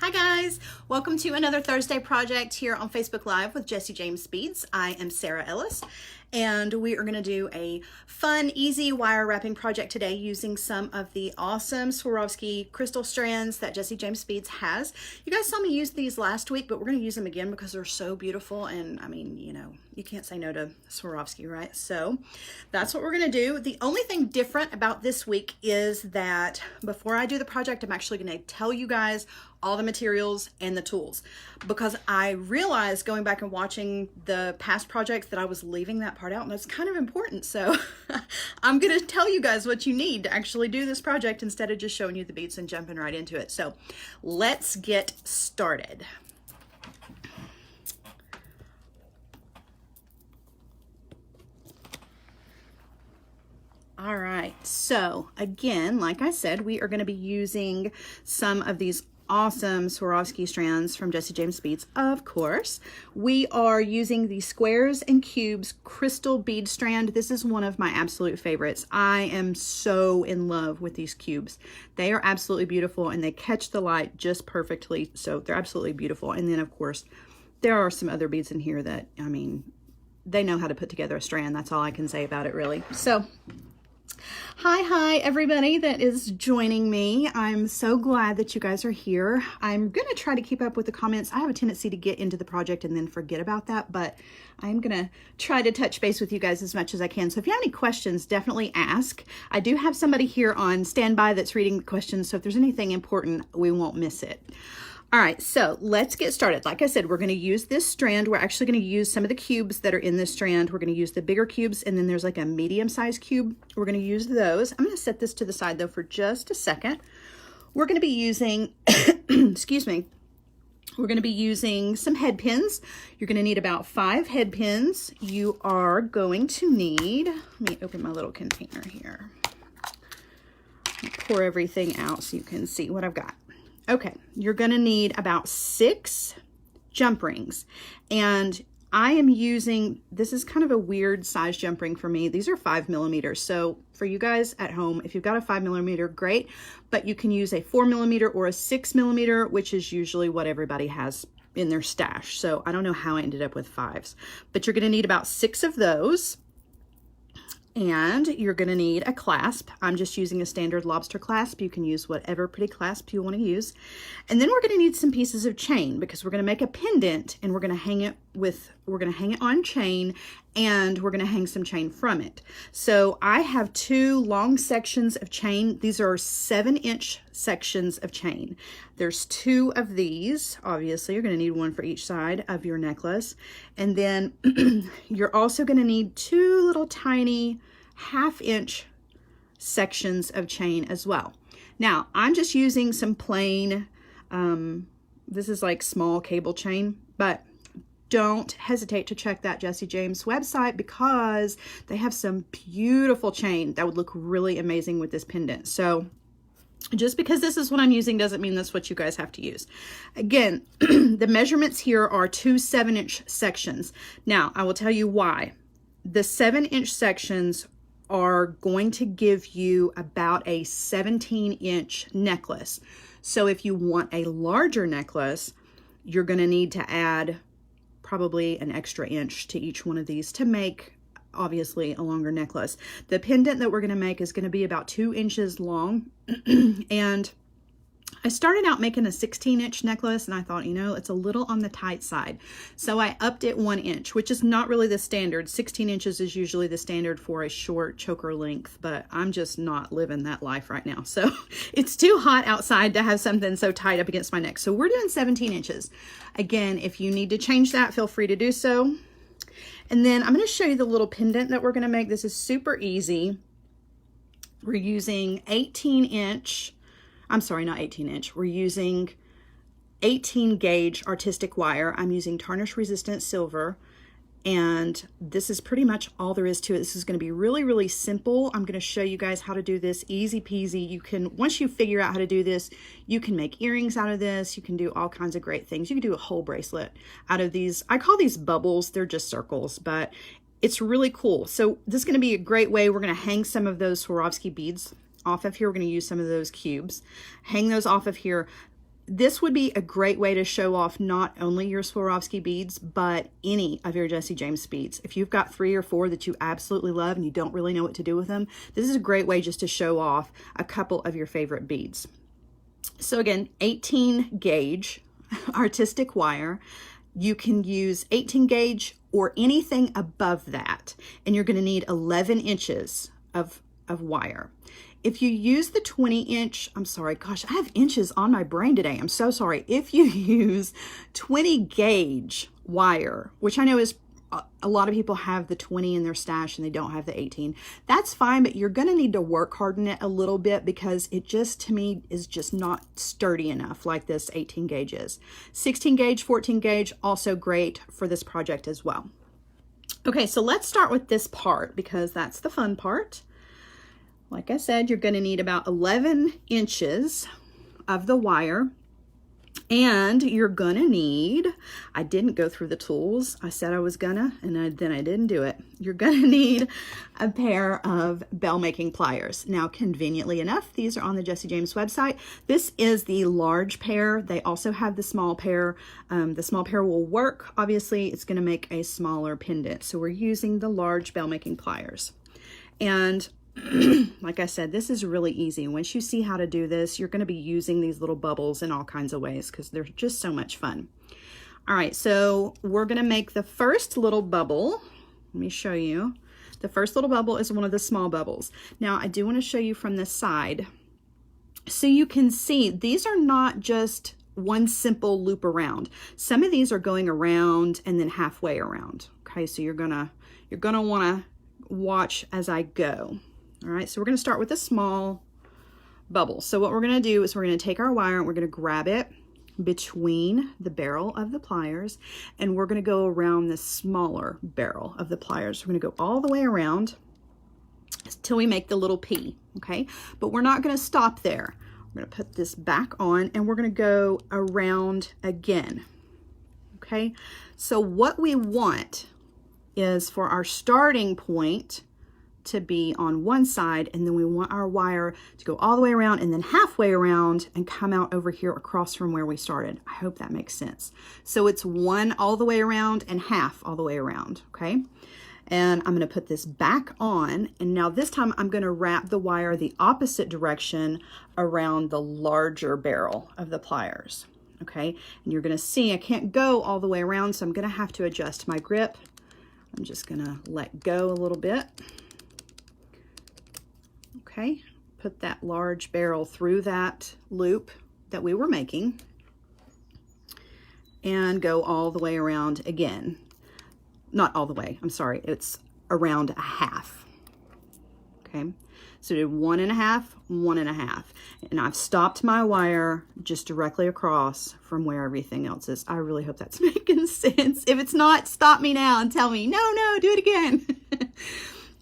Hi guys, welcome to another Thursday project here on Facebook Live with Jesse James Beads. I am Sara Ellis and we are going to do a fun, easy wire wrapping project today using some of the awesome Swarovski crystal strands that Jesse James Beads has. You guys saw me use these last week, but we're going to use them again because they're so beautiful, and I mean, you know, you can't say no to Swarovski, right? So that's what we're going to do. The only thing different about this week is that before I do the project, I'm actually going to tell you guys all the materials and the tools, because I realized going back and watching the past projects that I was leaving that part out, and that's kind of important. So I'm going to tell you guys what you need to actually do this project instead of just showing you the beads and jumping right into it. So let's get started. All right, so again, like I said, we are going to be using some of these awesome Swarovski strands from Jesse James Beads. Of course, we are using the Squares and Cubes crystal bead strand. This is one of my absolute favorites. I am so in love with these cubes. They are absolutely beautiful and they catch the light just perfectly. So they're absolutely beautiful. And then of course, there are some other beads in here that, I mean, they know how to put together a strand. That's all I can say about it, really. So hi everybody that is joining me. I'm so glad that you guys are here. I'm gonna try to keep up with the comments. I have a tendency to get into the project and then forget about that, but I'm gonna try to touch base with you guys as much as I can. So if you have any questions, definitely ask. I do have somebody here on standby that's reading the questions, so if there's anything important, we won't miss it. All right, so let's get started. Like I said, we're going to use this strand. We're actually going to use some of the cubes that are in this strand. We're going to use the bigger cubes, and then there's like a medium-sized cube. We're going to use those. I'm going to set this to the side, though, for just a second. We're going to be using, excuse me, we're going to be using some head pins. You're going to need about 5 head pins. You are going to need, let me open my little container here. Pour everything out so you can see what I've got. Okay, you're going to need about 6 jump rings, and I am using, this is kind of a weird size jump ring for me. These are 5mm. So for you guys at home, if you've got a 5mm, great, but you can use a 4mm or a 6mm, which is usually what everybody has in their stash. So I don't know how I ended up with 5s, but you're going to need about 6 of those. And you're going to need a clasp. I'm just using a standard lobster clasp. You can use whatever pretty clasp you want to use. And then we're going to need some pieces of chain, because we're going to make a pendant and we're going to hang it on chain, and we're going to hang some chain from it. So I have 2 long sections of chain. These are 7-inch sections of chain. There's 2 of these. Obviously, you're going to need one for each side of your necklace. And then you're also going to need 2 little tiny 1/2-inch sections of chain as well. Now, I'm just using some plain, this is like small cable chain, but don't hesitate to check that Jesse James website, because they have some beautiful chain that would look really amazing with this pendant. So just because this is what I'm using doesn't mean that's what you guys have to use. Again, the measurements here are 2 7-inch sections. Now, I will tell you why. The 7-inch sections are going to give you about a 17-inch necklace. So if you want a larger necklace, you're going to need to add probably an extra inch to each one of these to make, obviously, a longer necklace. The pendant that we're going to make is going to be about 2 inches long. And I started out making a 16-inch necklace, and I thought, you know, it's a little on the tight side. So I upped it 1 inch, which is not really the standard. 16 inches is usually the standard for a short choker length, but I'm just not living that life right now. So it's too hot outside to have something so tight up against my neck. So we're doing 17 inches. Again, if you need to change that, feel free to do so. And then I'm going to show you the little pendant that we're going to make. This is super easy. We're using 18-inch, I'm sorry, not 18-inch. We're using 18 gauge artistic wire. I'm using tarnish resistant silver, and this is pretty much all there is to it. This is going to be really, really simple. I'm going to show you guys how to do this easy peasy. You can, once you figure out how to do this, you can make earrings out of this. You can do all kinds of great things. You can do a whole bracelet out of these. I call these bubbles. They're just circles, but it's really cool. So this is going to be a great way. We're going to hang some of those Swarovski beads off of here. We're going to use some of those cubes, hang those off of here. this would be a great way to show off not only your Swarovski beads, but any of your Jesse James beads. If you've got 3 or 4 that you absolutely love and you don't really know what to do with them, this is a great way just to show off a couple of your favorite beads. So again, 18 gauge artistic wire. You can use 18 gauge or anything above that, and you're going to need 11 inches of wire. If you use the 20-inch, I'm sorry, gosh, I have inches on my brain today. I'm so sorry. If you use 20 gauge wire, which I know is a lot of people have the 20 in their stash and they don't have the 18, that's fine, but you're going to need to work harden it a little bit because it just, to me, is just not sturdy enough like this 18 gauge is. 16 gauge, 14 gauge, also great for this project as well. Okay, so let's start with this part because that's the fun part. Like I said, you're going to need about 11 inches of the wire, and you're going to need, I didn't go through the tools. I said I was gonna, and then I didn't do it. You're going to need a pair of bell making pliers. Now, conveniently enough, these are on the Jesse James website. This is the large pair. They also have the small pair. The small pair will work. Obviously, it's going to make a smaller pendant. So we're using the large bell making pliers. And like I said, this is really easy. Once you see how to do this, you're going to be using these little bubbles in all kinds of ways because they're just so much fun. All right, so we're going to make the first little bubble. Let me show you. The first little bubble is one of the small bubbles. Now, I do want to show you from this side. So you can see these are not just one simple loop around. Some of these are going around and then halfway around. Okay, so you're gonna want to watch as I go. All right, so we're going to start with a small bubble. So what we're going to do is we're going to take our wire and we're going to grab it between the barrel of the pliers, and we're going to go around the smaller barrel of the pliers. We're going to go all the way around till we make the little P, okay? But we're not going to stop there. We're going to put this back on and we're going to go around again, okay? So what we want is for our starting point to be on one side, and then we want our wire to go all the way around and then halfway around and come out over here across from where we started. I hope that makes sense. So it's one all the way around and half all the way around, okay? And I'm going to put this back on, and now this time I'm going to wrap the wire the opposite direction around the larger barrel of the pliers, okay? And you're going to see I can't go all the way around, so I'm going to have to adjust my grip. I'm just going to let go a little bit. Okay, put that large barrel through that loop that we were making and go all the way around again. Not all the way, I'm sorry, it's around a half. Okay, so do 1 1/2, 1 1/2. And I've stopped my wire just directly across from where everything else is. I really hope that's making sense. If it's not, stop me now and tell me, no, do it again.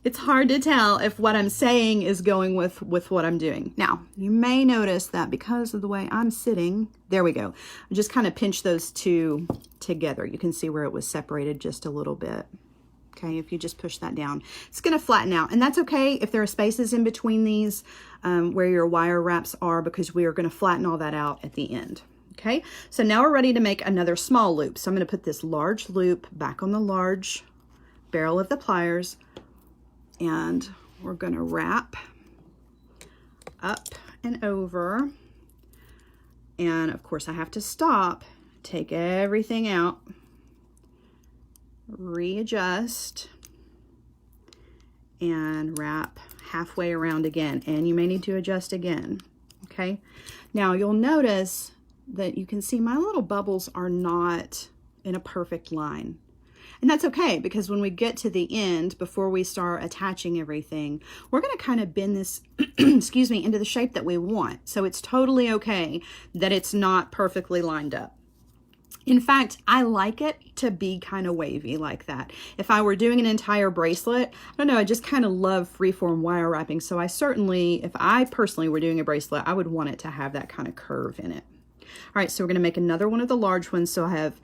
It's hard to tell if what I'm saying is going with what I'm doing. Now, you may notice that because of the way I'm sitting, there we go. I just kind of pinch those two together. You can see where it was separated just a little bit. Okay, if you just push that down, it's going to flatten out. And that's okay if there are spaces in between these where your wire wraps are, because we are going to flatten all that out at the end. Okay, so now we're ready to make another small loop. So I'm going to put this large loop back on the large barrel of the pliers, and we're going to wrap up and over. And of course I have to stop, take everything out, readjust, and wrap halfway around again. And you may need to adjust again. Okay, now you'll notice that you can see my little bubbles are not in a perfect line. And that's okay, because when we get to the end, before we start attaching everything, we're going to kind of bend this, excuse me, into the shape that we want. So it's totally okay that it's not perfectly lined up. In fact, I like it to be kind of wavy like that. If I were doing an entire bracelet, I don't know, I just kind of love freeform wire wrapping. So I certainly, if I personally were doing a bracelet, I would want it to have that kind of curve in it. All right, so we're going to make another one of the large ones. So I have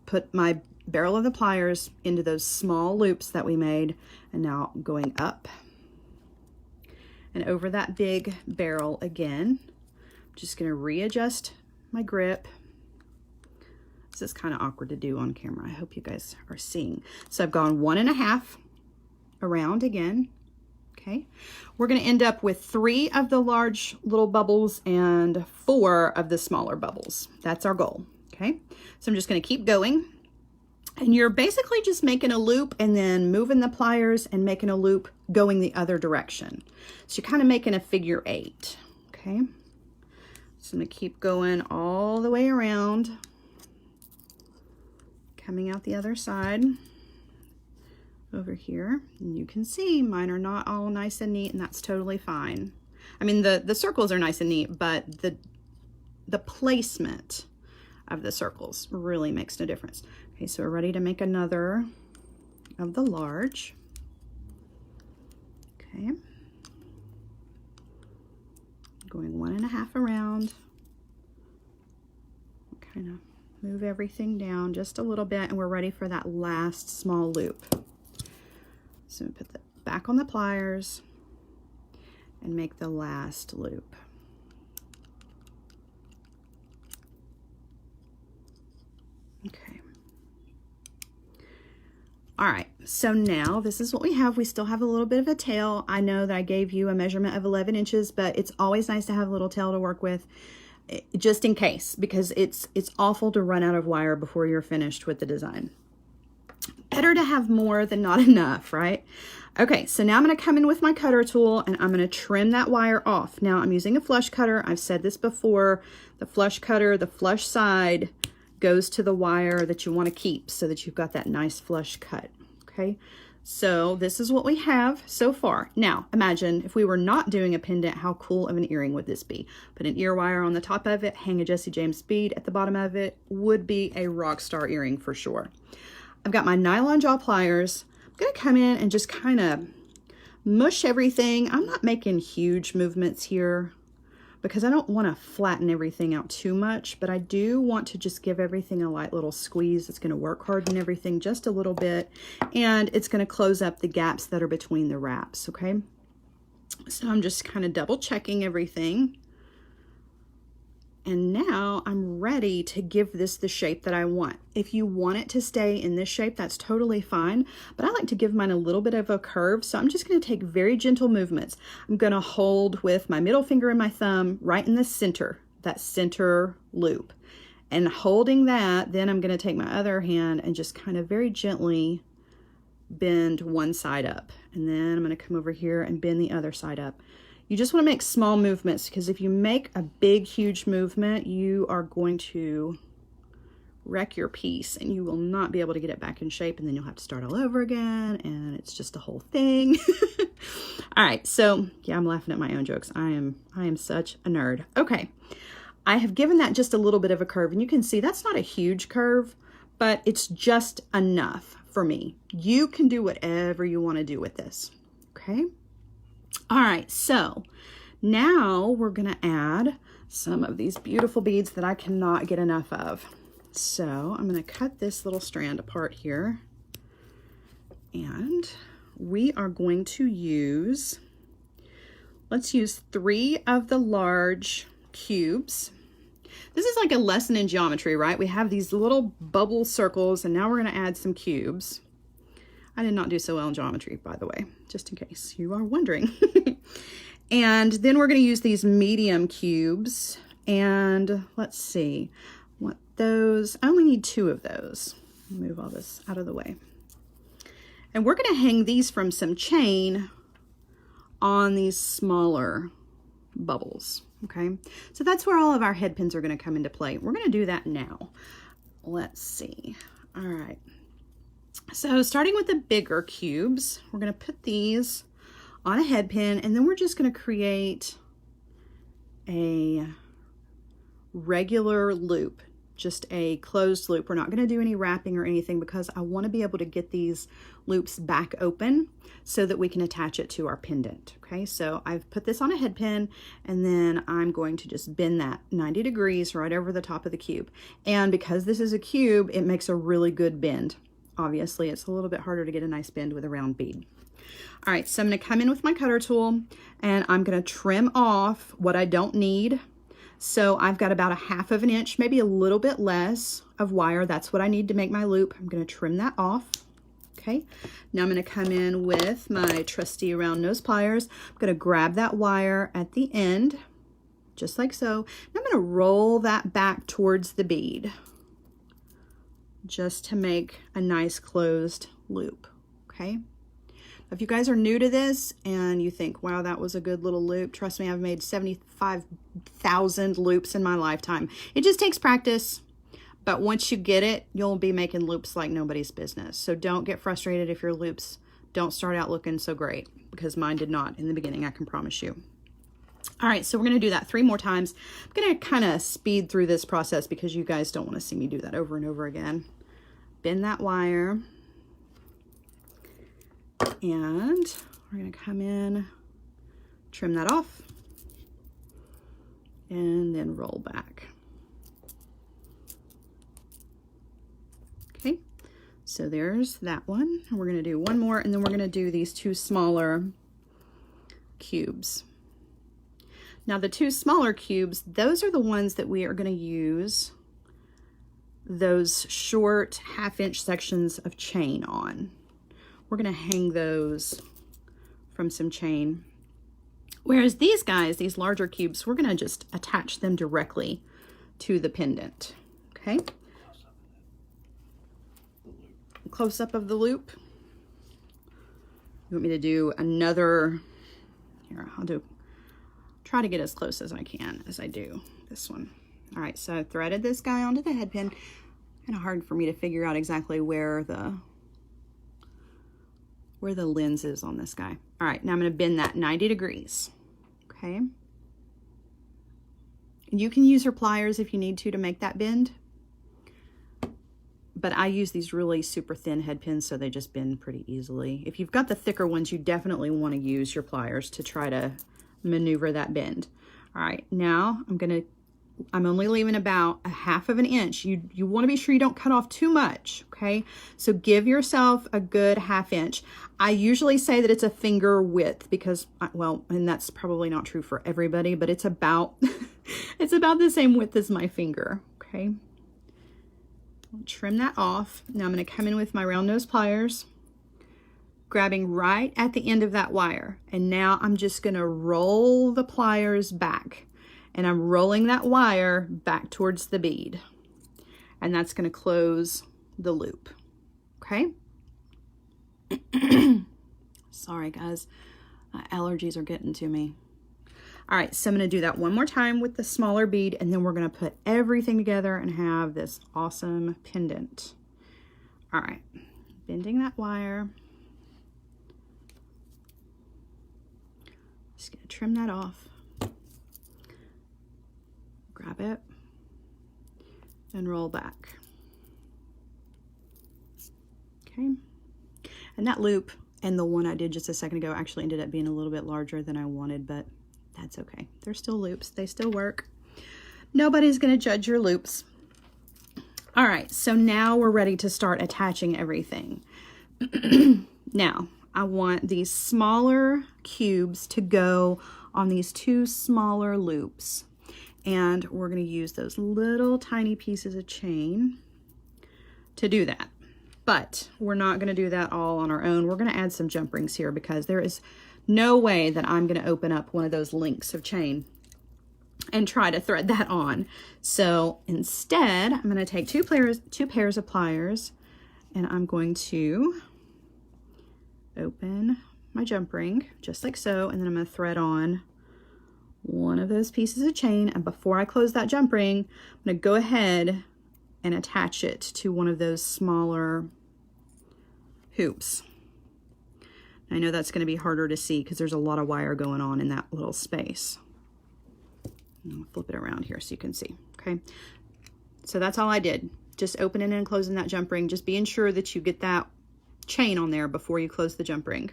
put my barrel of the pliers into those small loops that we made, and now going up and over that big barrel again. I'm just going to readjust my grip. This is kind of awkward to do on camera. I hope you guys are seeing. So I've gone 1.5 around again. Okay, we're going to end up with 3 of the large little bubbles and 4 of the smaller bubbles. That's our goal. Okay, so I'm just going to keep going, and you're basically just making a loop and then moving the pliers and making a loop going the other direction. So you're kind of making a figure 8. Okay, so I'm going to keep going all the way around, coming out the other side over here, and you can see mine are not all nice and neat, and that's totally fine. I mean, the circles are nice and neat, but the placement of the circles really makes no difference. Okay, so we're ready to make another of the large. Okay, going 1.5 around. Kind of move everything down just a little bit, and we're ready for that last small loop. So put that back on the pliers and make the last loop. Okay. All right, so now this is what we have. We still have a little bit of a tail. I know that I gave you a measurement of 11 inches, but it's always nice to have a little tail to work with, just in case, because it's awful to run out of wire before you're finished with the design. Better to have more than not enough, right? Okay, so now I'm going to come in with my cutter tool and I'm going to trim that wire off. Now I'm using a flush cutter. I've said this before. The flush cutter, the flush side goes to the wire that you want to keep so that you've got that nice flush cut. Okay, so this is what we have so far. Now imagine if we were not doing a pendant, how cool of an earring would this be? Put an ear wire on the top of it, hang a Jesse James bead at the bottom of it. Would be a rock star earring for sure. I've got my nylon jaw pliers. I'm going to come in and just kind of mush everything. I'm not making huge movements here because I don't want to flatten everything out too much, but I do want to just give everything a light little squeeze. It's going to work harden everything just a little bit, and it's going to close up the gaps that are between the wraps, okay? So I'm just kind of double checking everything. And now I'm ready to give this the shape that I want. If you want it to stay in this shape, that's totally fine. But I like to give mine a little bit of a curve. So I'm just going to take very gentle movements. I'm going to hold with my middle finger and my thumb right in the center, that center loop. And holding that, then I'm going to take my other hand and just kind of very gently bend one side up. And then I'm going to come over here and bend the other side up. You just want to make small movements, because if you make a big, huge movement, you are going to wreck your piece and you will not be able to get it back in shape, and then you'll have to start all over again, and it's just a whole thing. All right, so yeah, I'm laughing at my own jokes. I am such a nerd. Okay, I have given that just a little bit of a curve, and you can see that's not a huge curve, but it's just enough for me. You can do whatever you want to do with this, okay? All right, so now we're going to add some of these beautiful beads that I cannot get enough of. So I'm going to cut this little strand apart here, and we are going to use, let's use 3 of the large cubes. This is like a lesson in geometry, right? We have these little bubble circles, and now we're going to add some cubes. I did not do so well in geometry, by the way, just in case you are wondering. And then we're going to use these medium cubes, and let's see, what those, I only need 2 of those. Move all this out of the way. And we're going to hang these from some chain on these smaller bubbles, okay? So that's where all of our head pins are going to come into play. We're going to do that now. Let's see. All right. So starting with the bigger cubes, we're going to put these on a head pin, and then we're just going to create a regular loop, just a closed loop. We're not going to do any wrapping or anything because I want to be able to get these loops back open so that we can attach it to our pendant. Okay, so I've put this on a head pin, and then I'm going to just bend that 90 degrees right over the top of the cube. And because this is a cube, it makes a really good bend. Obviously, it's a little bit harder to get a nice bend with a round bead. All right, so I'm going to come in with my cutter tool, and I'm going to trim off what I don't need. So I've got about 1/2 inch, maybe a little bit less of wire. That's what I need to make my loop. I'm going to trim that off. Okay, now I'm going to come in with my trusty round nose pliers. I'm going to grab that wire at the end, just like so. And I'm going to roll that back towards the bead, just to make a nice closed loop. Okay. If you guys are new to this and you think, wow, that was a good little loop, trust me, I've made 75,000 loops in my lifetime. It just takes practice. But once you get it, you'll be making loops like nobody's business. So don't get frustrated if your loops don't start out looking so great, because mine did not in the beginning, I can promise you. All right, so we're going to do that 3 more times. I'm going to kind of speed through this process because you guys don't want to see me do that over and over again. Bend that wire. And we're going to come in, trim that off, and then roll back. Okay, so there's that one. And we're going to do one more, and then we're going to do these 2 smaller cubes. Now the 2 smaller cubes, those are the ones that we are going to use those short 1/2 inch sections of chain on. We're going to hang those from some chain. Whereas these guys, these larger cubes, we're going to just attach them directly to the pendant. Okay. Close up of the loop. You want me to do another, here, try to get as close as I can as I do this one. All right, so I threaded this guy onto the head pin. Kind of hard for me to figure out exactly where the lens is on this guy. All right, now I'm going to bend that 90 degrees. Okay. You can use your pliers if you need to make that bend. But I use these really super thin head pins, so they just bend pretty easily. If you've got the thicker ones, you definitely want to use your pliers to try to maneuver that bend. All right, now I'm only leaving about 1/2 inch. You want to be sure you don't cut off too much, okay? So give yourself a good 1/2 inch. I usually say that it's a finger width because, well, and that's probably not true for everybody, but it's about, it's about the same width as my finger, okay? I'll trim that off. Now I'm going to come in with my round nose pliers, grabbing right at the end of that wire. And now I'm just going to roll the pliers back. And I'm rolling that wire back towards the bead. And that's going to close the loop. Okay? Sorry, guys. My allergies are getting to me. All right, so I'm going to do that one more time with the smaller bead, and then we're going to put everything together and have this awesome pendant. All right, bending that wire. Just going to trim that off. Grab it and roll back. Okay, and that loop and the one I did just a second ago actually ended up being a little bit larger than I wanted, but that's okay. They're still loops. They still work. Nobody's going to judge your loops. All right, so now we're ready to start attaching everything. Now, I want these smaller cubes to go on these 2 smaller loops. And we're going to use those little tiny pieces of chain to do that. But we're not going to do that all on our own. We're going to add some jump rings here because there is no way that I'm going to open up one of those links of chain and try to thread that on. So instead, I'm going to take two pairs of pliers, and I'm going to open my jump ring just like so, and then I'm going to thread on one of those pieces of chain. And before I close that jump ring, I'm going to go ahead and attach it to one of those smaller hoops. I know that's going to be harder to see because there's a lot of wire going on in that little space. I'll flip it around here so you can see. Okay, so that's all I did. Just opening and closing that jump ring, just being sure that you get that chain on there before you close the jump ring.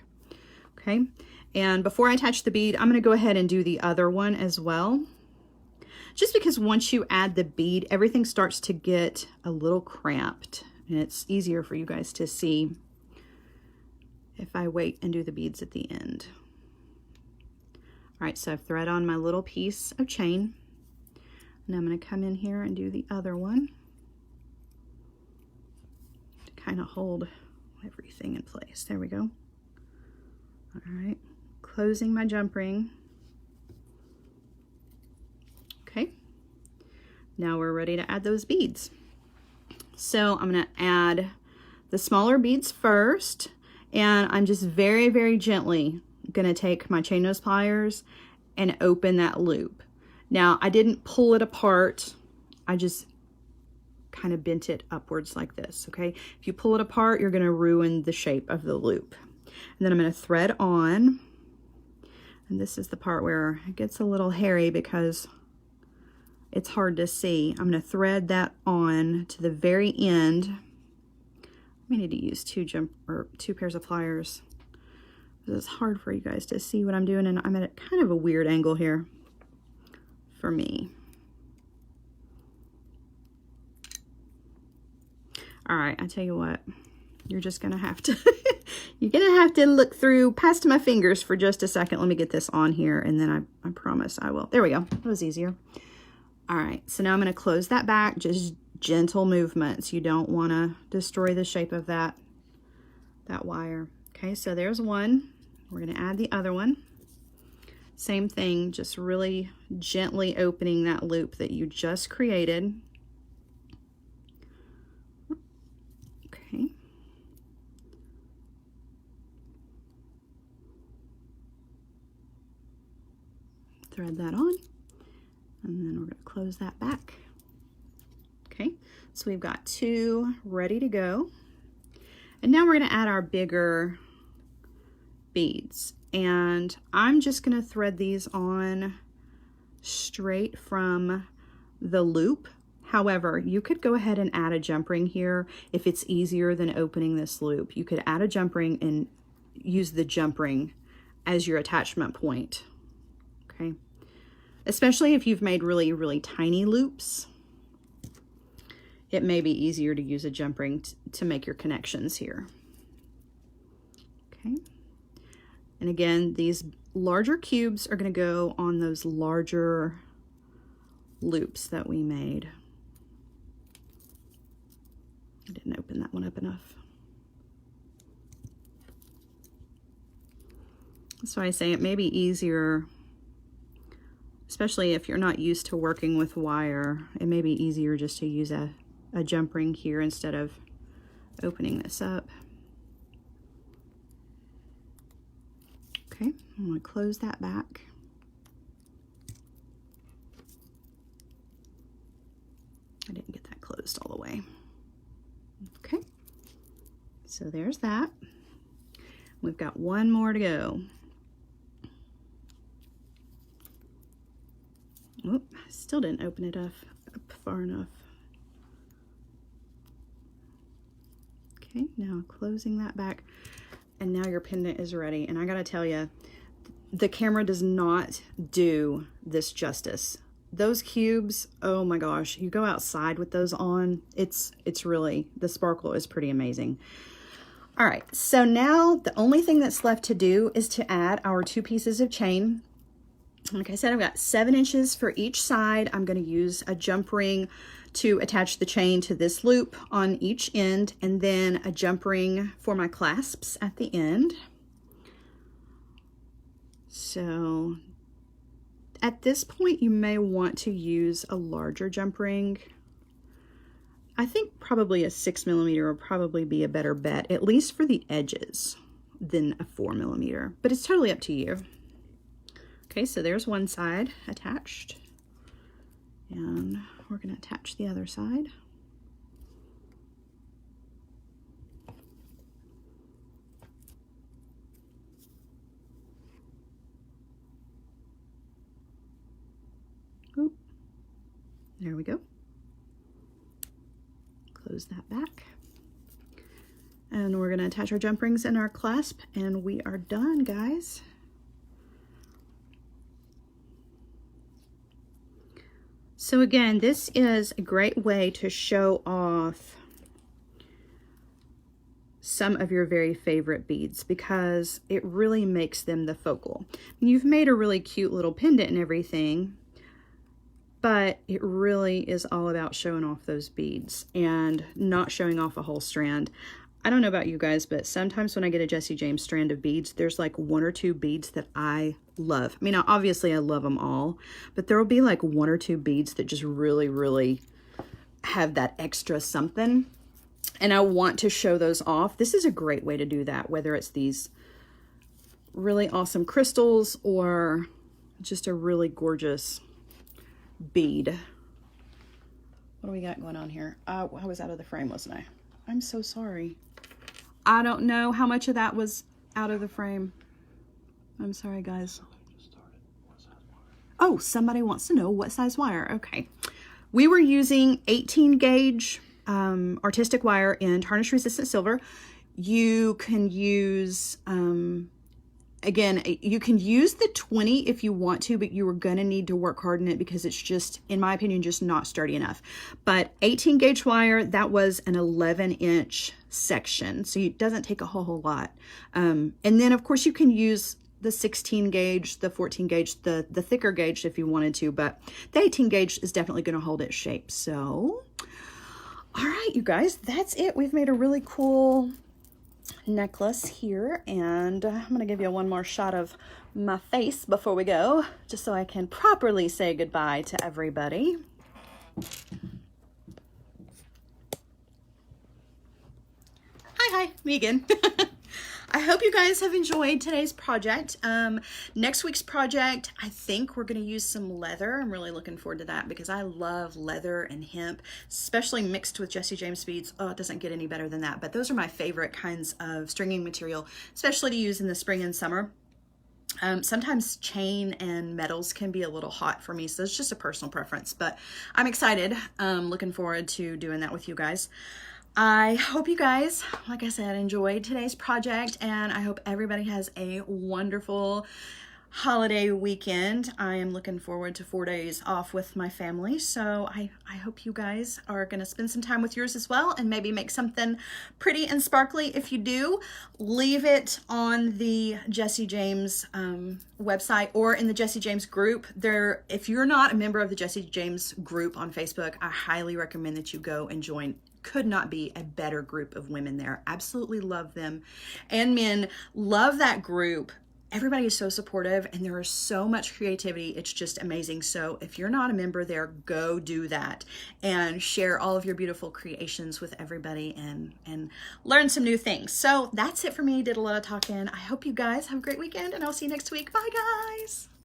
Okay, and before I attach the bead, I'm going to go ahead and do the other one as well. Just because once you add the bead, everything starts to get a little cramped, and it's easier for you guys to see if I wait and do the beads at the end. All right, so I've thread on my little piece of chain. And I'm going to come in here and do the other one to kind of hold everything in place. There we go. All right, closing my jump ring. Okay, now we're ready to add those beads. So I'm going to add the smaller beads first, and I'm just very, very gently going to take my chain nose pliers and open that loop. Now, I didn't pull it apart. I just kind of bent it upwards like this, okay? If you pull it apart, you're going to ruin the shape of the loop. And then I'm going to thread on. And this is the part where it gets a little hairy because it's hard to see. I'm going to thread that on to the very end. I need to use two pairs of pliers. It's hard for you guys to see what I'm doing, and I'm at kind of a weird angle here for me. All right, I tell you what, you're just gonna have to you're gonna have to look through past my fingers for just a second. Let me get this on here, and then I promise I will. There we go. That was easier. All right, so now I'm gonna close that back. Just gentle movements. You don't want to destroy the shape of that wire. Okay, so there's one. We're going to add the other one. Same thing, just really gently opening that loop that you just created. Okay. Thread that on, and then we're going to close that back. Okay, so we've got two ready to go. And now we're going to add our bigger beads. And I'm just going to thread these on straight from the loop. However, you could go ahead and add a jump ring here if it's easier than opening this loop. You could add a jump ring and use the jump ring as your attachment point. Okay, especially if you've made really, really tiny loops. It may be easier to use a jump ring to make your connections here. Okay. And again, these larger cubes are going to go on those larger loops that we made. I didn't open that one up enough. That's why I say it may be easier, especially if you're not used to working with wire. It may be easier just to use a jump ring here instead of opening this up. Okay, I'm going to close that back. I didn't get that closed all the way. Okay, so there's that. We've got one more to go. Oop, I still didn't open it up far enough. Okay, now closing that back, and now your pendant is ready. And I gotta tell you, the camera does not do this justice. Those cubes, oh my gosh, you go outside with those on, it's really, the sparkle is pretty amazing. All right, so now the only thing that's left to do is to add our two pieces of chain. Like I said, I've got 7 inches for each side. I'm going to use a jump ring to attach the chain to this loop on each end, and then a jump ring for my clasps at the end. So at this point, you may want to use a larger jump ring. I think probably a 6mm will probably be a better bet, at least for the edges, than a 4mm, but it's totally up to you. Okay, so there's one side attached, and we're going to attach the other side. Oop. There we go. Close that back. And we're going to attach our jump rings and our clasp, and we are done, guys. So again, this is a great way to show off some of your very favorite beads because it really makes them the focal. You've made a really cute little pendant and everything, but it really is all about showing off those beads and not showing off a whole strand. I don't know about you guys, but sometimes when I get a Jesse James strand of beads, there's like 1 or 2 beads that I love. I mean, obviously I love them all, but there will be like 1 or 2 beads that just really, really have that extra something. And I want to show those off. This is a great way to do that, whether it's these really awesome crystals or just a really gorgeous bead. What do we got going on here? I was out of the frame, wasn't I? I'm so sorry. I don't know how much of that was out of the frame. I'm sorry, guys. Oh, somebody wants to know what size wire. Okay. We were using 18 gauge artistic wire in tarnish resistant silver. You can use, again, you can use the 20 if you want to, but you are going to need to work hard in it because it's just, in my opinion, just not sturdy enough. But 18 gauge wire, that was an 11-inch section, so it doesn't take a whole lot. And then, of course, you can use the 16 gauge, the 14 gauge, the thicker gauge if you wanted to, but the 18 gauge is definitely going to hold its shape. So, all right, you guys, that's it. We've made a really cool necklace here, and I'm going to give you one more shot of my face before we go, just so I can properly say goodbye to everybody. Hi, me again. I hope you guys have enjoyed today's project. Next week's project, I think we're going to use some leather. I'm really looking forward to that because I love leather and hemp, especially mixed with Jesse James beads. Oh, it doesn't get any better than that. But those are my favorite kinds of stringing material, especially to use in the spring and summer. Sometimes chain and metals can be a little hot for me, so it's just a personal preference. But I'm excited. Looking forward to doing that with you guys. I hope you guys, like I said, enjoyed today's project, and I hope everybody has a wonderful holiday weekend. I am looking forward to 4 days off with my family, so I hope you guys are going to spend some time with yours as well and maybe make something pretty and sparkly. If you do, leave it on the Jesse James website or in the Jesse James group. If you're not a member of the Jesse James group on Facebook, I highly recommend that you go and join. Could not be a better group of women there. Absolutely love them, and men. Love that group. Everybody is so supportive, and there is so much creativity. It's just amazing. So if you're not a member there, go do that and share all of your beautiful creations with everybody and learn some new things. So that's it for me. Did a lot of talking. I hope you guys have a great weekend, and I'll see you next week. Bye, guys.